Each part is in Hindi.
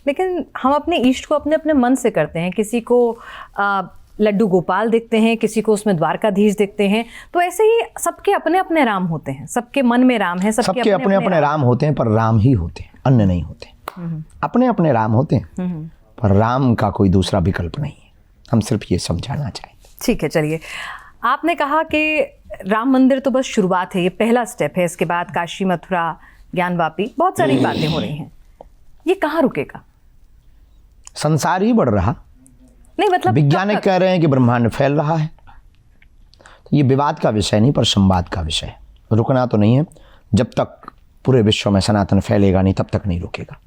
लेकिन हम अपने इष्ट को अपने अपने मन से करते हैं। किसी को लड्डू गोपाल देखते हैं, किसी को उसमें द्वारकाधीश देखते हैं। तो ऐसे ही सबके अपने अपने राम होते हैं, सबके मन में राम है, सबके अपने अपने राम होते हैं, पर राम ही होते हैं, अन्य नहीं होते। अपने अपने राम होते हैं, पर राम का कोई दूसरा विकल्प नहीं है। हम सिर्फ ये समझाना चाहते। ठीक है, चलिए। आपने कहा कि राम मंदिर तो बस शुरुआत है, ये पहला स्टेप है। इसके बाद काशी, मथुरा, ज्ञानवापी, बहुत सारी बातें हो रही हैं। ये कहाँ रुकेगा? संसार ही बढ़ रहा। नहीं मतलब वैज्ञानिक कह रहे हैं कि ब्रह्मांड फैल रहा है। तो ये विवाद का विषय नहीं, पर संवाद का विषय है। रुकना तो नहीं है। जब तक पूरे विश्व में सनातन फैलेगा नहीं, तब तक नहीं रुकेगा।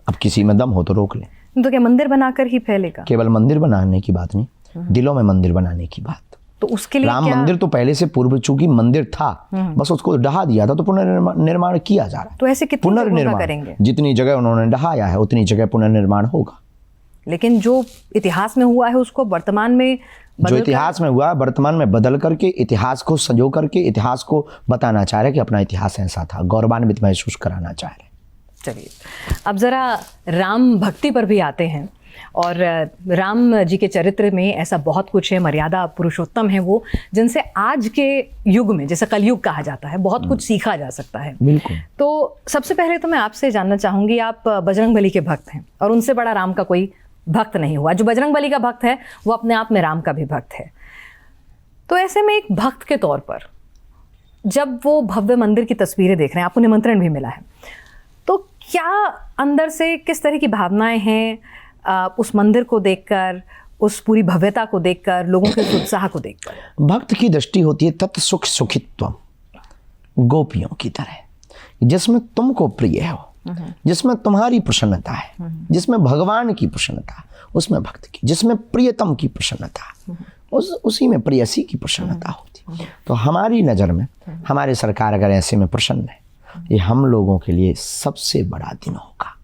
अब किसी में दम हो तो रोक ले। तो क्या मंदिर बनाकर ही फैलेगा? केवल मंदिर बनाने की बात नहीं, दिलों में मंदिर बनाने की बात। तो उसके लिए राम मंदिर तो पहले से पूर्व, चूंकि मंदिर था, बस उसको ढहा दिया था, तो पुनर्निर्माण किया जा रहा है। तो ऐसे कितनी जगहों का करेंगे? जितनी जगह उन्होंने ढहाया है उतनी जगह पुनर्निर्माण होगा। लेकिन जो इतिहास में हुआ है उसको वर्तमान में जो इतिहास में हुआ वर्तमान में बदल करके, इतिहास को संजो करके, इतिहास को बताना चाह रहे कि अपना इतिहास ऐसा था, गौरवान्वित महसूस कराना चाह रहे। चलिए, अब जरा राम भक्ति पर भी आते हैं। और राम जी के चरित्र में ऐसा बहुत कुछ है, मर्यादा पुरुषोत्तम है वो, जिनसे आज के युग में, जैसे कलयुग कहा जाता है, बहुत कुछ सीखा जा सकता है। बिल्कुल। तो सबसे पहले तो मैं आपसे जानना चाहूँगी, आप बजरंगबली के भक्त हैं और उनसे बड़ा राम का कोई भक्त नहीं हुआ। जो बजरंगबली का भक्त है वो अपने आप में राम का भी भक्त है। तो ऐसे में एक भक्त के तौर पर जब वो भव्य मंदिर की तस्वीरें देख रहे हैं, आपको निमंत्रण भी मिला है, तो क्या अंदर से किस तरह की भावनाएं हैं उस मंदिर को देखकर, उस पूरी भव्यता को देखकर, लोगों के उत्साह को देखकर? भक्त की दृष्टि होती है तत् सुख सुखित्वम, गोपियों की तरह, जिसमें तुमको प्रिय हो, जिसमें तुम्हारी प्रसन्नता है, जिसमें भगवान की प्रसन्नता, उसमें भक्त की, जिसमें प्रियतम की प्रसन्नता, उसी में प्रियसी की प्रसन्नता होती। तो हमारी नज़र में हमारे सरकार अगर ऐसे में प्रसन्न है, ये हम लोगों के लिए सबसे बड़ा दिन होगा।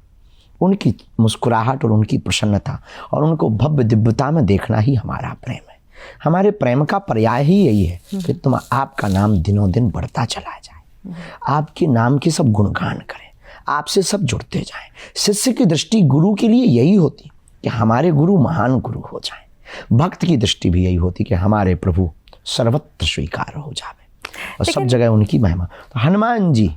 उनकी मुस्कुराहट और उनकी प्रसन्नता और उनको भव्य दिव्यता में देखना ही हमारा प्रेम है। हमारे प्रेम का पर्याय ही यही है कि आपका नाम दिनों दिन बढ़ता चला जाए, आपके नाम के सब गुणगान करें, आपसे सब जुड़ते जाएं। शिष्य की दृष्टि गुरु के लिए यही होती कि हमारे गुरु महान गुरु हो जाएं। भक्त की दृष्टि भी यही होती कि हमारे प्रभु सर्वत्र स्वीकार हो जावे और सब जगह उनकी महिमा। तो हनुमान जी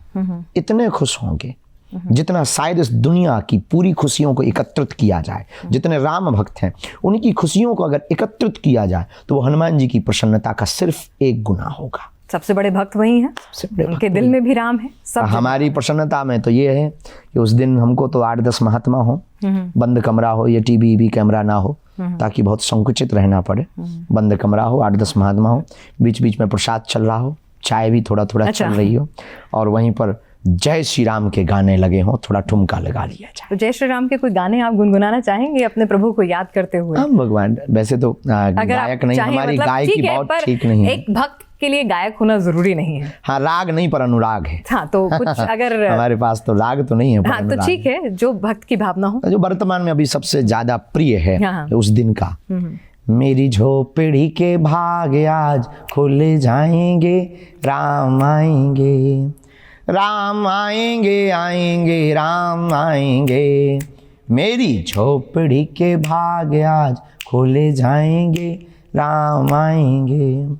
इतने खुश होंगे जितना शायद इस दुनिया की पूरी खुशियों को एकत्रित किया जाए। जितने राम भक्त हैं उनकी खुशियों को अगर एकत्रित किया जाए तो वो हनुमान जी की प्रसन्नता का सिर्फ एक गुना होगा। सबसे बड़े भक्त वही हैं, उनके दिल में भी राम है। सब हमारी प्रसन्नता में तो ये है कि उस दिन हमको तो 8-10 महात्मा हो, बंद कमरा हो, ये टीवी कैमरा ना हो, ताकि बहुत संकुचित रहना पड़े। बंद कमरा हो, 8-10 महात्मा हो, बीच बीच में प्रसाद चल रहा हो, चाय भी थोड़ा थोड़ा चल रही हो, और वहीं पर जय श्री राम के गाने लगे हों, थोड़ा ठुमका लगा लिया जाए। तो जय श्री राम के कोई गाने आप गुनगुनाना चाहेंगे अपने प्रभु को याद करते हुए? हम भगवान, वैसे तो गायक नहीं, हमारी मतलब गायकी बहुत ठीक नहीं है। एक भक्त के लिए गायक होना जरूरी नहीं है। हाँ, राग नहीं पर अनुराग है। हाँ, तो कुछ अगर हमारे पास तो राग तो नहीं है, हाँ, तो ठीक है, जो भक्त की भावना हो। जो वर्तमान में अभी सबसे ज्यादा प्रिय है उस दिन का, मेरी झोपड़ी के भाग आज खुल जाएंगे, राम आएंगे, राम आएंगे, आएंगे राम आएंगे, मेरी झोपड़ी के भाग आज खोले जाएंगे, राम आएंगे,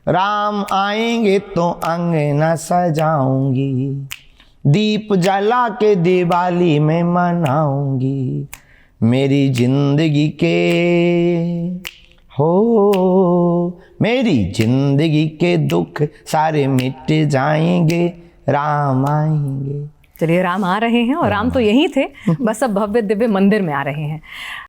राम आएंगे तो अंगना सजाऊंगी, दीप जला के दिवाली में मनाऊंगी, मेरी जिंदगी के हो, मेरी जिंदगी के दुख सारे मिट जाएंगे, राम आएंगे। चलिए, राम आ रहे हैं और राम तो यही थे, बस अब भव्य दिव्य मंदिर में आ रहे हैं।